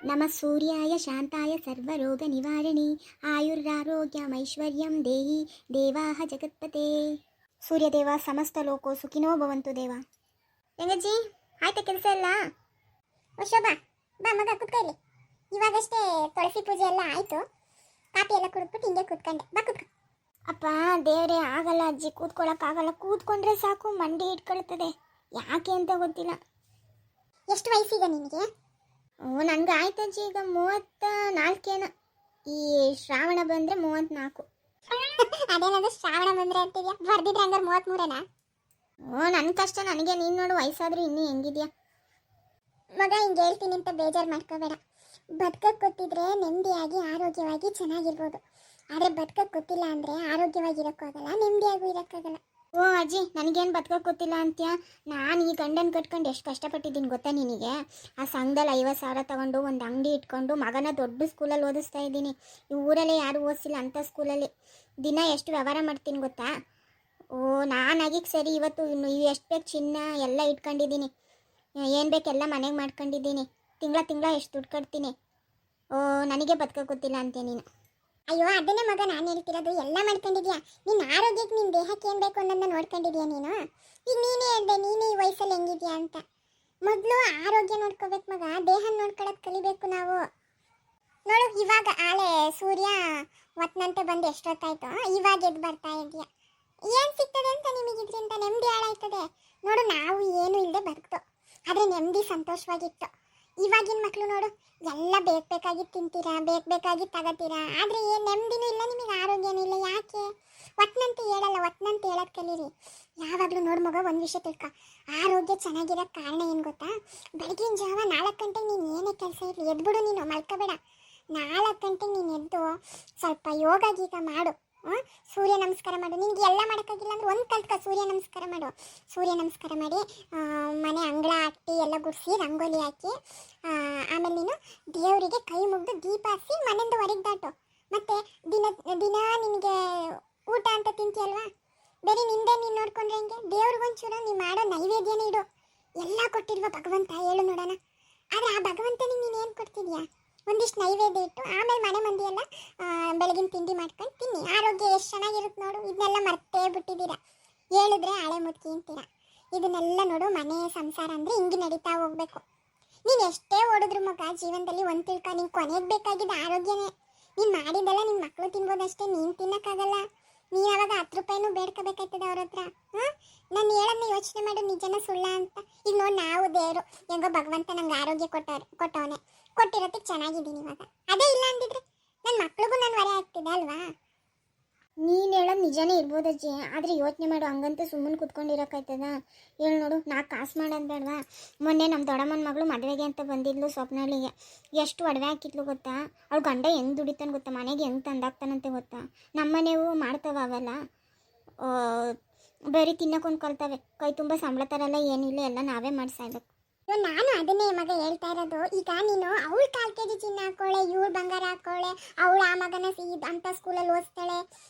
ನಮ ಸೂರ್ಯಾಯ ಶಾಂತಾಯ ಸರ್ವರೋಗ ನಿವಾರಣಿ ಆಯುರಾರೋಗ್ಯಮೈಶ್ವರ್ಯಂ ದೇಹಿ ದೇವಾಹ ಜಗತ್ಪತೆ. ಸೂರ್ಯದೇವ ಸಮಸ್ತ ಲೋಕೋ ಸುಖಿನೋ ಭವಂತು ದೇವ. ಹೆಂಗಜ್ಜಿ ಆಯ್ತಾ ಕೆಲಸ ಎಲ್ಲ? ಶೋಭಾ ಬಾ ಮಗ ಕುತ್ಕೊಳ್ಳಿ. ಇವಾಗಷ್ಟೇ ತುಳಸಿ ಪೂಜೆ ಎಲ್ಲ ಆಯಿತು. ಕಾಫಿ ಎಲ್ಲ ಕುಡಿದ್ಬಿಟ್ಟು ಹಿಂಗೆ ಕೂತ್ಕೊಂಡೆ. ಬಾ ಕುತ್ಕೊ. ಅಪ್ಪ ದೇವರೇ, ಆಗಲ್ಲ ಅಜ್ಜಿ, ಕೂತ್ಕೊಳ್ಳೋಕ್ಕಾಗಲ್ಲ. ಕೂತ್ಕೊಂಡ್ರೆ ಸಾಕು ಮಂಡಿ ಇಟ್ಕೊಳ್ತದೆ. ಯಾಕೆ ಅಂತ ಗೊತ್ತಿಲ್ಲ. ಎಷ್ಟು ವಯಸ್ಸಿಗೆ ನಿನಗೆ? ನನಗೆ ಆಯ್ತಜ್ಜಿ ಈಗ 34. ಈ ಶ್ರಾವಣ ಬಂದರೆ 34. ಅದೇನಾದ್ರು ಶ್ರಾವಣ ಬಂದರೆ ಅಂತಿದ್ಯಾ? ಬರ್ದಿದ್ರೆ ಹಂಗಾರೆ 33ನಾ? ನನ್ನ ಕಷ್ಟ ನನಗೆ. ನೀನು ನೋಡು ವಯಸ್ಸಾದ್ರೂ ಇನ್ನೂ ಹೆಂಗಿದ್ಯಾ ಮಗ. ಹಿಂಗೆ ಹೇಳ್ತೀನಿ ಅಂತ ಬೇಜಾರು ಮಾಡ್ಕೋಬೇಡ. ಬದುಕಕ್ಕೆ ಗೊತ್ತಿದ್ರೆ ನೆಮ್ಮದಿಯಾಗಿ ಆರೋಗ್ಯವಾಗಿ ಚೆನ್ನಾಗಿರ್ಬೋದು. ಆದರೆ ಬದುಕಕ್ಕೆ ಗೊತ್ತಿಲ್ಲ ಅಂದರೆ ಆರೋಗ್ಯವಾಗಿರೋಕ್ಕಾಗಲ್ಲ, ನೆಮ್ಮದಿಯಾಗೂ ಇರೋಕ್ಕಾಗಲ್ಲ. ಓ ಅಜ್ಜಿ, ನನಗೇನು ಬದುಕಕ್ಕೆ ಗೊತ್ತಿಲ್ಲ ಅಂತ್ಯಾ? ನಾನು ಈ ಗಂಡನ ಕಟ್ಕೊಂಡು ಎಷ್ಟು ಕಷ್ಟಪಟ್ಟಿದ್ದೀನಿ ಗೊತ್ತಾ ನಿನಗೆ? ಆ ಸಂಘದಲ್ಲಿ 50,000 ತಗೊಂಡು ಒಂದು ಅಂಗಡಿ ಇಟ್ಕೊಂಡು ಮಗನ ದೊಡ್ಡ ಸ್ಕೂಲಲ್ಲಿ ಓದಿಸ್ತಾ ಇದ್ದೀನಿ. ಈ ಊರಲ್ಲೇ ಯಾರು ಓದಿಸಿಲ್ಲ ಅಂಥ ಸ್ಕೂಲಲ್ಲಿ. ದಿನ ಎಷ್ಟು ವ್ಯವಹಾರ ಮಾಡ್ತೀನಿ ಗೊತ್ತಾ? ಓ ನಾನಾಗಿಗೆ ಸರಿ ಇವತ್ತು ಇನ್ನು ಎಷ್ಟು ಬೇಕು ಚಿನ್ನ ಎಲ್ಲ ಇಟ್ಕೊಂಡಿದ್ದೀನಿ. ಏನು ಬೇಕೆಲ್ಲ ಮನೆಗೆ ಮಾಡ್ಕೊಂಡಿದ್ದೀನಿ. ತಿಂಗಳ ಎಷ್ಟು ದುಡ್ಡು ಕಟ್ತೀನಿ. ಓ ನನಗೆ ಬದುಕಕ್ಕೆ ಗೊತ್ತಿಲ್ಲ ಅಂತೆ ನೀನು. ಅಯ್ಯೋ ಅದನ್ನೇ ಮಗ ನಾನು ಹೇಳ್ತಿರೋದು. ಎಲ್ಲ ಮಾಡ್ಕೊಂಡಿದ್ಯಾ. ನಿನ್ನ ಆರೋಗ್ಯಕ್ಕೆ ನಿನ್ನ ದೇಹಕ್ಕೆ ಏನು ಬೇಕು ಅನ್ನೋದನ್ನ ನೋಡ್ಕೊಂಡಿದ್ಯಾ ನೀನು? ಈಗ ನೀನೇ ಹೇಳ್ದೆ, ನೀನೇ ಈ ವಯಸ್ಸಲ್ಲಿ ಹೆಂಗಿದ್ಯಾ ಅಂತ. ಮೊದಲು ಆರೋಗ್ಯ ನೋಡ್ಕೋಬೇಕು ಮಗ. ದೇಹ ನೋಡ್ಕೊಳ್ಳೋದು ಕಲಿಬೇಕು ನಾವು. ನೋಡು ಇವಾಗ ಆಳೆ ಸೂರ್ಯ ಒತ್ತನಂತೆ ಬಂದು ಎಷ್ಟೊತ್ತಾಯ್ತು, ಇವಾಗ ಎದ್ದು ಬರ್ತಾ ಇದೆಯಾ. ಏನು ಸಿಗ್ತದೆ ಅಂತ ನಿಮಗೆ ಇದರಿಂದ? ನೆಮ್ಮದಿ ಹಾಳಾಯ್ತದೆ. ನೋಡು ನಾವು ಏನೂ ಇಲ್ಲದೆ ಬದುಕ್ತು, ಆದರೆ ನೆಮ್ಮದಿ ಸಂತೋಷವಾಗಿತ್ತು. ಇವಾಗಿನ ಮಕ್ಕಳು ನೋಡು ಎಲ್ಲ ಬೇಕಾಗಿ ತಿಂತೀರಾ, ಬೇಕಾಗಿ ತಗೋತೀರಾ, ಆದರೆ ಏನು ನೆಮ್ಮದಿನೂ ಇಲ್ಲ, ನಿಮಗೆ ಆರೋಗ್ಯನೂ ಇಲ್ಲ. ಯಾಕೆ? ಒತ್ತನಂತೆ ಹೇಳಲ್ಲ, ಒತ್ತನಂತೆ ಹೇಳೋದು ಕಲೀರಿ. ಯಾವಾಗಲೂ ನೋಡು ಮಗ, ಒಂದು ವಿಷಯ ತಿಳ್ಕೊ. ಆರೋಗ್ಯ ಚೆನ್ನಾಗಿರೋಕ್ಕೆ ಕಾರಣ ಏನು ಗೊತ್ತಾ? ಬೆಳಗಿನ ಜಾವ 4 ಗಂಟೆಗೆ ನೀನು ಏನೇ ಕೆಲಸ ಇರಲಿ ಎದ್ಬಿಡು, ನೀನು ಮಲ್ಕೋಬೇಡ. 4 ಗಂಟೆಗೆ ನೀನು ಎದ್ದು ಸ್ವಲ್ಪ ಯೋಗ ಗೀಗ ಮಾಡು. ಸೂರ್ಯ ನಮಸ್ಕಾರ ಮಾಡು. ನಿನಗೆ ಎಲ್ಲ ಮಾಡೋಕ್ಕಾಗಿಲ್ಲ ಅಂದರೆ ಒಂದು ಕಲ್ತ್ಕೊ, ಸೂರ್ಯ ನಮಸ್ಕಾರ ಮಾಡು. ಸೂರ್ಯ ನಮಸ್ಕಾರ ಮಾಡಿ ಮನೆ ಅಂಗಳ ಅಟ್ಟಿ ಎಲ್ಲ ಗುಡಿಸಿ ರಂಗೋಲಿ ಹಾಕಿ ಆಮೇಲೆ ನೀನು ದೇವರಿಗೆ ಕೈ ಮುಗಿದು ದೀಪ ಹಚ್ಚಿ ಮನೆಯಿಂದ ಹೊರಗೆ ದಾಟು. ಮತ್ತು ದಿನ ನಿನಗೆ ಊಟ ಅಂತ ತಿಂತೀಯಲ್ವಾ, ಬೇರೆ ನಿಂದೆ ನೀನು ನೋಡ್ಕೊಂಡ್ರೆ ಹೆಂಗೆ? ದೇವ್ರಿಗೊಂಚೂರು ನೀನು ಮಾಡೋ ನೈವೇದ್ಯನೇ ಇಡು. ಎಲ್ಲ ಕೊಟ್ಟಿಲ್ವ ಭಗವಂತ ಹೇಳು ನೋಡೋಣ. ಆದರೆ ಆ ಭಗವಂತನಿಗೆ ನೀನು ಏನು ಕೊಡ್ತಿದ್ಯಾ? ಒಂದಿಷ್ಟು ನೈವೇದ್ಯ ಇಟ್ಟು ಆಮೇಲೆ ಮನೆ ಮಂದಿ ಎಲ್ಲ ಬೆಳಗಿನ ತಿಂಡಿ ಮಾಡ್ಕೊಂಡು ತಿನ್ನಿ. ಆರೋಗ್ಯ ಎಷ್ಟು ಚೆನ್ನಾಗಿರುತ್ತೆ ನೋಡು. ಇದನ್ನೆಲ್ಲ ಮರ್ತೇ ಬಿಟ್ಟಿದ್ದೀರಾ. ಹೇಳಿದ್ರೆ ಹಳೆ ಮುದುಕಿ ಅಂತೀರ. ಇದನ್ನೆಲ್ಲ ನೋಡು, ಮನೆ ಸಂಸಾರ ಅಂದರೆ ಹಿಂಗೆ ನಡೀತಾ ಹೋಗ್ಬೇಕು. ನೀನು ಎಷ್ಟೇ ಓಡಿದ್ರು ಮಗ ಜೀವನದಲ್ಲಿ ಒಂದು ತಿಳ್ಕ, ನಿಂಗೆ ಕೊನೆಗೆ ಬೇಕಾಗಿದ್ದ ಆರೋಗ್ಯನೇ. ನೀನು ಮಾಡಿದ್ದೆಲ್ಲ ನಿಮ್ಮ ಮಕ್ಕಳು ತಿನ್ಬೋದಷ್ಟೇ, ನೀನು ತಿನ್ನೋಕ್ಕಾಗಲ್ಲ. ನೀನು ಅವಾಗ 10 ರೂಪಾಯಿನೂ ಬೇಡ್ಕೋಬೇಕಾಯ್ತದೆ ಅವ್ರ ಹತ್ರ. ನಾನು ಹೇಳೋದನ್ನ ಯೋಚನೆ ಮಾಡು, ನಿಜನ ಸುಳ್ಳ ಅಂತ. ಈಗ ನೋಡಿ ನಾವು ದೇವರು ಹೆಂಗೋ ಭಗವಂತ ನಂಗೆ ಆರೋಗ್ಯ ಕೊಟ್ಟವನೆ, ಕೊಟ್ಟಿರೋದಕ್ಕೆ ಚೆನ್ನಾಗಿದ್ದೀನಿ ಇವಾಗ. ಅದೇ ಇಲ್ಲ ಅಂದಿದ್ರೆ ನನ್ನ ಮಕ್ಳಿಗೂ ನಾನು ಹೊರೆ ಆಗ್ತಿದ್ದೆ ಅಲ್ವಾ? ನೀನು ಹೇಳೋದು ನಿಜನೇ ಇರ್ಬೋದಜ್ಜಿ, ಆದರೆ ಯೋಚನೆ ಮಾಡು. ಹಂಗಂತೂ ಸುಮ್ಮನೆ ಕುತ್ಕೊಂಡಿರೋಕ್ಕಾಯ್ತದ? ಹೇಳಿ ನೋಡು, 4 ಕಾಸು ಮಾಡೋದು ಬೇಡವಾ? ಮೊನ್ನೆ ನಮ್ಮ ದೊಡ್ಡಮ್ಮನ ಮಗಳು ಮದುವೆಗೆ ಅಂತ ಬಂದಿದ್ಲು ಸ್ವಪ್ನಹಳ್ಳಿಗೆ. ಎಷ್ಟು ಒಡವೆ ಹಾಕಿದ್ಲು ಗೊತ್ತಾ? ಅವ್ಳು ಗಂಡ ಹೆಂಗೆ ದುಡಿತಾನೆ ಗೊತ್ತಾ? ಮನೆಗೆ ಹೆಂಗೆ ತಂದಾಕ್ತಾನಂತೆ ಗೊತ್ತಾ? ನಮ್ಮನೆವು ಮಾಡ್ತಾವ ಅವೆಲ್ಲ. ಬರೀ ತಿನ್ನೋಕೊಂಡು ಕಲ್ತವೆ. ಕೈ ತುಂಬ ಸಂಬಳ ತರಲ್ಲ, ಏನಿಲ್ಲ, ಎಲ್ಲ ನಾವೇ ಮಾಡಿಸಾಯ್ಬೇಕು. ನಾನು ಅದನ್ನೇ ಮಗ ಹೇಳ್ತಾ ಇರೋದು. ಈಗ ನೀನು ಅವಳು 4 kg ಚಿನ್ನ ಹಾಕೋಳೆ, ಇವಳು ಬಂಗಾರ ಹಾಕೋಳೆ, ಅವಳು ಆ ಮಗನ ಅಂಥ ಸ್ಕೂಲಲ್ಲಿ ಓದಿಸ್ತಾಳೆ.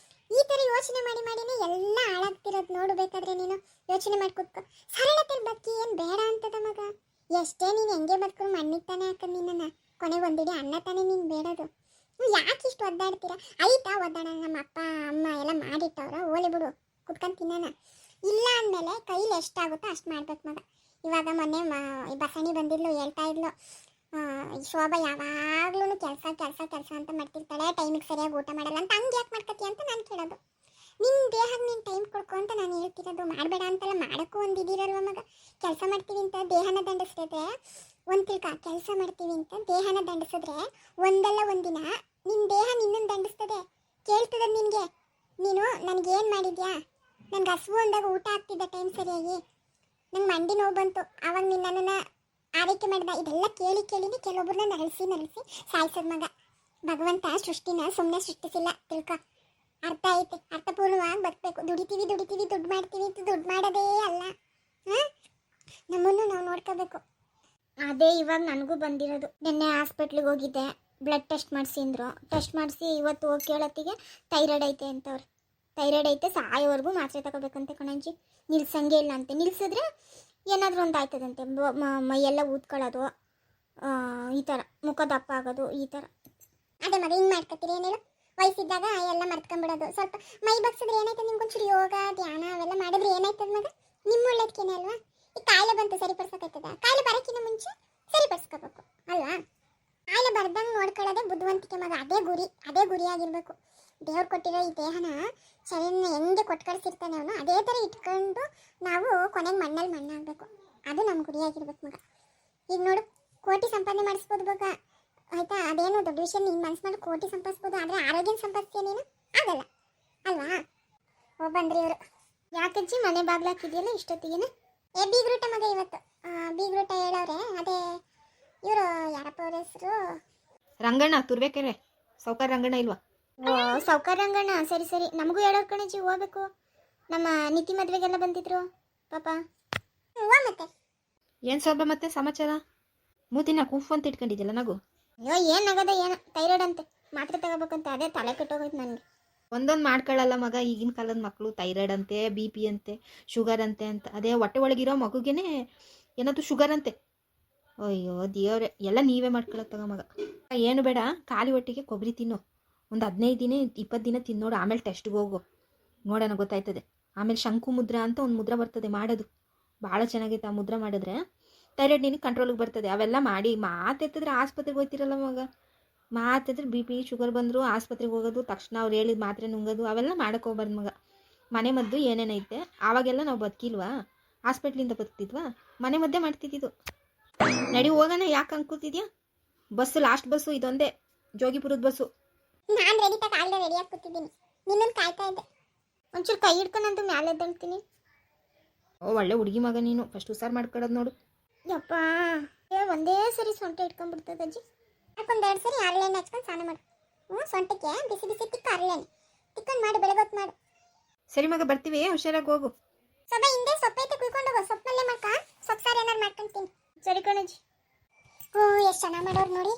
ಈ ಥರ ಯೋಚನೆ ಮಾಡಿನೇ ಎಲ್ಲ ಹಾಳಾಗ್ತಿರೋದು. ನೋಡಬೇಕಾದ್ರೆ ನೀನು ಯೋಚನೆ ಮಾಡಿ ಕೂತ್ಕೊ. ಸರಳತೆ ಬದುಕಿ ಏನು ಬೇಡ ಅಂತದ ಮಗ. ಎಷ್ಟೇ ನೀನು ಹೆಂಗೆ ಬದುಕು ಮಣ್ಣಿಗೆ ತಾನೇ ಹಾಕೋದು ನಿನ್ನನ್ನು. ಕೊನೆಗೆ ಒಂದಿಡಿ ಅನ್ನ ತಾನೇ ನೀನು ಬೇಡದು. ಯಾಕೆ ಇಷ್ಟು ಒದ್ದಾಡ್ತೀರಾ? ಆಯ್ತಾ ಒದ್ದಾಡ, ನಮ್ಮ ಅಪ್ಪ ಅಮ್ಮ ಎಲ್ಲ ಮಾಡಿಟ್ಟವ್ರ, ಓಲಿ ಬಿಡು ಕುತ್ಕೊಂಡು ತಿನ್ನೋಣ. ಇಲ್ಲ ಅಂದಮೇಲೆ ಕೈಲಿ ಎಷ್ಟಾಗುತ್ತೋ ಅಷ್ಟು ಮಾಡ್ಬೇಕು ಮಗ. ಇವಾಗ ಮೊನ್ನೆ ಬಸಣಿ ಬಂದಿದ್ಲು, ಹೇಳ್ತಾ ಇದ್ಲು, ಶೋಭಾ ಯಾವಾಗ್ಲೂ ಕೆಲಸ ಅಂತ ಮಾಡ್ತಿರ್ತಾಳೆ, ಟೈಮಿಗೆ ಸರಿಯಾಗಿ ಊಟ ಮಾಡಲ್ಲ ಅಂತ. ಹಂಗೆ ಯಾಕೆ ಮಾಡ್ಕೊತೀಯ ಅಂತ ನಾನು ಕೇಳೋದು. ನಿನ್ನ ದೇಹಕ್ಕೆ ನೀನು ಟೈಮ್ ಕೊಡ್ಕೊ ಅಂತ ನಾನು ಹೇಳ್ತಿರೋದು. ಮಾಡಬೇಡ ಅಂತೆಲ್ಲ ಮಾಡೋಕ್ಕೂ ಒಂದು ಇದಿರಲ್ವ ಮಗ. ಕೆಲಸ ಮಾಡ್ತೀವಿ ಅಂತ ದೇಹನ ದಂಡಿಸಿದ್ರೆ ಒಂದು ತಿಳ್ಕ, ಕೆಲಸ ಮಾಡ್ತೀವಿ ಅಂತ ದೇಹನ ದಂಡಿಸಿದ್ರೆ ಒಂದಲ್ಲ ಒಂದಿನ ನಿನ್ನ ದೇಹ ನಿನ್ನನ್ನು ದಂಡಿಸ್ತದೆ. ಕೇಳ್ತದೆ ನಿನಗೆ. ನೀನು ನನಗೇನು ಮಾಡಿದ್ಯಾ? ನನಗೆ ಹಸುವು ಅಂದಾಗ ಊಟ ಆಗ್ತಿದ್ದ ಟೈಮ್ ಸರಿಯಾಗಿ, ನಂಗೆ ಮಂಡಿ ನೋವು ಬಂತು, ಆವಾಗ ನಿನ್ನನ್ನು ಆರೈಕೆ ಮಾಡಿದ. ಇದೆಲ್ಲ ಕೇಳಿನೇ ಕೆಲವೊಬ್ಬರನ್ನ ನರಳಿಸಿ ಸಾಯಿಸೋದು ಮಗ. ಭಗವಂತ ಸೃಷ್ಟಿನ ಸುಮ್ಮನೆ ಸೃಷ್ಟಿಸಿಲ್ಲ, ತಿಳ್ಕೊ. ಅರ್ಥ ಐತೆ, ಅರ್ಥಪೂರ್ಣವಾಗಿ ಬದುಕಬೇಕು. ದುಡಿತೀವಿ ದುಡ್ಡು ಮಾಡ್ತೀವಿ ಅಂತ ದುಡ್ಡು ಮಾಡೋದೇ ಅಲ್ಲ. ನಮ್ಮನ್ನು ನಾವು ನೋಡ್ಕೋಬೇಕು. ಅದೇ ಇವಾಗ ನನಗೂ ಬಂದಿರೋದು. ನಿನ್ನೆ ಹಾಸ್ಪಿಟ್ಲಿಗೆ ಹೋಗಿದ್ದೆ, ಬ್ಲಡ್ ಟೆಸ್ಟ್ ಮಾಡಿಸಿ ಅಂದರು. ಟೆಸ್ಟ್ ಮಾಡಿಸಿ ಇವತ್ತು ಹೋಗಿ ಕೇಳೋತ್ತಿಗೆ ಥೈರಾಯ್ಡ್ ಐತೆ ಅಂತವ್ರು. ಥೈರಾಯ್ಡ್ ಐತೆ, ಸಾಯೋವರೆಗೂ ಮಾತ್ರೆ ತಗೋಬೇಕಂತೆ ಕಣಂಜಿ. ನಿಲ್ಸಂಗೆ ಇಲ್ಲ ಅಂತೆ. ನಿಲ್ಸಿದ್ರೆ ಏನಾದರೂ ಒಂದು ಆಯ್ತದಂತೆ, ಮೈಯೆಲ್ಲ ಊದ್ಕೊಳ್ಳೋದು, ಈ ಥರ ಮುಖ ದಪ್ಪ ಆಗೋದು ಈ ಥರ. ಅದೇ ಮಗ ಹಿಂಗೆ ಮಾಡ್ಕೊತೀರಿ ಏನೇಳು ವಯಸ್ಸಿದ್ದಾಗ ಎಲ್ಲ ಮರ್ತ್ಕೊಂಡ್ಬಿಡೋದು. ಸ್ವಲ್ಪ ಮೈ ಬಗ್ಸಿದ್ರೆ ಏನಾಯ್ತದೆ, ನಿಮ್ಗೊಂಚೂರು ಯೋಗ ಧ್ಯಾನ ಅವೆಲ್ಲ ಮಾಡಿದ್ರೆ ಏನಾಯ್ತದ ಮಗ, ನಿಮ್ಮ ಒಳ್ಳೇದಕ್ಕೇನೆ ಅಲ್ವಾ. ಈ ಕಾಯಿಲೆ ಬಂತು ಸರಿಪಡಿಸೋಕಾಯ್ತದ, ಕಾಯಿಲೆ ಬರೋಕ್ಕಿಂತ ಮುಂಚೆ ಸರಿಪಡಿಸ್ಕೋಬೇಕು ಅಲ್ವಾ. ಕಾಯಿಲೆ ಬರ್ದಂಗೆ ನೋಡ್ಕೊಳ್ಳೋದೇ ಬುದ್ಧಿವಂತಿಕೆ ಮಗ. ಅದೇ ಗುರಿಯಾಗಿರ್ಬೇಕು. ದೇವ್ರು ಕೊಟ್ಟಿರೋ ಈ ದೇಹನ ಶರೀರನ ಹೆಂಗೆ ಕೊಟ್ಟು ಕಳಿಸಿರ್ತಾನೆ ಅವನು, ಅದೇ ಥರ ಇಟ್ಕೊಂಡು ನಾವು ಕೊನೆಗೆ ಮಣ್ಣಲ್ಲಿ ಮಣ್ಣಾಗಬೇಕು. ಅದು ನಮ್ಮ ಗುರಿಯಾಗಿರ್ಬೇಕು ಮಗ. ಈಗ ನೋಡು, ಕೋಟಿ ಸಂಪಾದನೆ ಮಾಡಿಸ್ಬೋದು ಮಗ, ಆಯ್ತಾ. ಅದೇನು ದೊಡ್ಡ ವಿಷಯ, ನೀನು ಮನಸ್ಸು ಮಾಡಿ ಕೋಟಿ ಸಂಪಾದಿಸ್ಬೋದು, ಆದರೆ ಆರೋಗ್ಯ ಸಂಪಾದಿಸ್ತೀಯ ನೀನು, ಆಗಲ್ಲ ಅಲ್ವಾ. ಬಂದ್ರಿ ಇವರು. ಯಾಕಜ್ಜಿ ಮನೆ ಬಾಗ್ಲಾಕಿದೆಯಲ್ಲ ಇಷ್ಟೊತ್ತಿಗೆನೆ? ಬೀಗ್ರೂಟ ಮಗ ಇವತ್ತು. ಬೀಗ್ರೂಟ ಹೇಳವ್ರೆ. ಅದೇ ಇವರು ಯಾರಪ್ಪ ಅವ್ರ ಹೆಸರು, ರಂಗಣ್ಣ ತುರ್ಬೇಕೆರೆ. ಸೌಕರ್ ರಂಗಣ್ಣ ಇಲ್ವಾ? ಓ ಸೌಕರ್ಯ ರಂಗಣ್ಣ, ಸರಿ ಸರಿ. ನಮಗೂ ಹೇಳೋರು ಕಣಜ್ಜಿ, ಹೋಗ್ಬೇಕು. ನಮ್ಮ ನಿತಿ ಮದುವೆಗೆಲ್ಲ ಬಂದಿದ್ರು ಪಾಪ. ಹೂವ ಮತ್ತೆ ಏನು ಸೊಬ್ಬ ಮತ್ತೆ ಸಮಾಚಾರ? ಮೂತಿನ ಕೂಫ್ ಅಂತ ಇಟ್ಕೊಂಡಿದ್ದಿಲ್ಲ ನಗು. ಅಯ್ಯೋ ಏನು ನಗದ, ಏನು ಥೈರಾಯ್ಡ್ ಅಂತೆ, ಮಾತ್ರೆ ತಗೋಬೇಕಂತ. ಅದೇ ತಲೆ ಕೆಟ್ಟೋಗೋಯ್ತು ನನಗೆ. ಒಂದೊಂದು ಮಾಡ್ಕೊಳ್ಳಲ್ಲ ಮಗ. ಈಗಿನ ಕಾಲದ ಮಕ್ಕಳು ಥೈರಾಯ್ಡ್ ಅಂತೆ, ಬಿ ಪಿ ಅಂತೆ, ಶುಗರ್ ಅಂತೆ ಅಂತ. ಅದೇ ಹೊಟ್ಟೆ ಒಳಗಿರೋ ಮಗುಗೇನೆ ಏನಾದ್ರು ಶುಗರ್ ಅಂತೆ. ಅಯ್ಯೋ ದೇವ್ರೆ, ಎಲ್ಲ ನೀವೇ ಮಾಡ್ಕೊಳತ್ತಗ ಮಗ. ಏನು ಬೇಡ, ಖಾಲಿ ಹೊಟ್ಟಿಗೆ ಕೊಬ್ಬರಿ ತಿನ್ನು. ಒಂದು 15 ದಿನ 20 ದಿನ ತಿನ್ನೋಡು, ಆಮೇಲೆ ಟೆಸ್ಟ್ಗೆ ಹೋಗು, ನೋಡೋಣ ಗೊತ್ತಾಯ್ತದೆ. ಆಮೇಲೆ ಶಂಕು ಮುದ್ರಾ ಅಂತ ಒಂದು ಮುದ್ರ ಬರ್ತದೆ ಮಾಡೋದು, ಭಾಳ ಚೆನ್ನಾಗೈತೆ. ಆ ಮುದ್ರ ಮಾಡಿದ್ರೆ ಥೈರಾಯ್ಡ್ ನಿನಗೆ ಕಂಟ್ರೋಲಿಗೆ ಬರ್ತದೆ. ಅವೆಲ್ಲ ಮಾಡಿ ಮಾತೆತ್ತಿದ್ರೆ ಆಸ್ಪತ್ರೆಗೆ ಹೋಗ್ತಿರಲ್ಲ ಮಗ. ಮಾತೆತ್ತಿದ್ರೆ ಬಿ ಪಿ ಶುಗರ್ ಬಂದರು ಆಸ್ಪತ್ರೆಗೆ ಹೋಗೋದು, ತಕ್ಷಣ ಅವ್ರು ಹೇಳಿದ ಮಾತ್ರೆ ನುಂಗೋದು, ಅವೆಲ್ಲ ಮಾಡೋಕ್ಕೆ ಹೋಗ್ಬಾರ್ದು ಮಗ. ಮನೆ ಮದ್ದು ಏನೇನೈತೆ ಆವಾಗೆಲ್ಲ ನಾವು ಬದುಕಿಲ್ವಾ, ಹಾಸ್ಪಿಟ್ಲಿಂದ ಬದುಕ್ತಿದ್ವಾ, ಮನೆ ಮದ್ದೇ ಮಾಡ್ತಿದ್ದಿದ್ದು. ನಡಿ ಹೋಗೋಣ, ಯಾಕೆ ಅನ್ಕೋತಿದ್ಯಾ? ಬಸ್ಸು ಲಾಸ್ಟ್ ಬಸ್ಸು ಇದೊಂದೇ, ಜೋಗಿಪುರದ ಬಸ್ಸು. ನಾನು ರೆಡಿ ತಗ ಆಗಲೇ ರೆಡಿಯಾಗಿ ಕೂತಿದ್ದೀನಿ, ನಿನ್ನನ್ನು ಕಾಯ್ತಾ ಇದ್ದೆ. ಒಂಚೂರು ಕೈ ಹಿಡ್ಕೊಂಡಂತೂ ಮ್ಯಾಲೆ ಎದ್ದೇಳ್ತೀನಿ. ಓ ಒಳ್ಳೆ ಹುಡುಗಿ ಮಗ ನೀನು, ಫಸ್ಟ್ ಹುಷಾರು ಮಾಡ್ಕೊಳ್ಳೋದು ನೋಡು. ಯಪ್ಪ, ಒಂದೇ ಸರಿ ಸೊಂಟ ಇಟ್ಕೊಂಡ್ಬಿಡ್ತದೆ ಅಜ್ಜಿ. ಅದಕ್ಕೊಂದೆರಡು ಸರಿ ಹರಳೆಣ್ಣೆ ಹಚ್ಕೊಂಡು ಸ್ನಾನ ಮಾಡು. ಸೊಂಟಕ್ಕೆ ಬಿಸಿ ಬಿಸಿ ತಿಕ್ಕ ಹರಳೆಣ್ಣೆ ತಿಕ್ಕೊಂಡು ಮಾಡು, ಬೆಳಗೊತ್ತು ಮಾಡು. ಸರಿ ಮಗ, ಬರ್ತೀವಿ, ಹುಷಾರಾಗಿ ಹೋಗು. ಸ್ವಲ್ಪ ಹಿಂದೆ ಸೊಪ್ಪೈತೆ ಕುಯ್ಕೊಂಡು ಹೋಗೋ, ಸೊಪ್ಪಲ್ಲೇ ಮಾಡ್ಕ, ಸೊಪ್ಪು ಸಾರು ಏನಾರು ಮಾಡ್ಕೊಂತೀನಿ. ಸರಿ ಕಣಜ್ಜಿ. ಎಷ್ಟು ಚೆನ್ನಾಗಿ ಮಾಡೋರು ನೋಡಿ.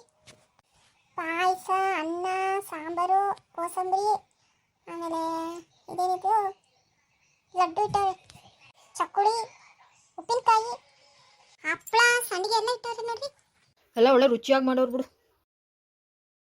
ಪಾಯಸ, ಅನ್ನ, ಸಾಂಬಾರು, ಕೋಸಂಬರಿ, ಆಮೇಲೆ ಇದೇನಿದು ಲಡ್ಡು ಇಟ್ಟವ್ರೆ, ಚಕ್ಕುಳಿ, ಉಪ್ಪಿನಕಾಯಿ, ಹಪ್ಪಳ, ಸಂಡಿಗೆ ಎಲ್ಲ ಇಟ್ಟವ್ರೆ ನೋಡ್ರಿ. ಎಲ್ಲ ಒಳ್ಳೆ ರುಚಿಯಾಗಿ ಮಾಡೋರು ಬಿಡು.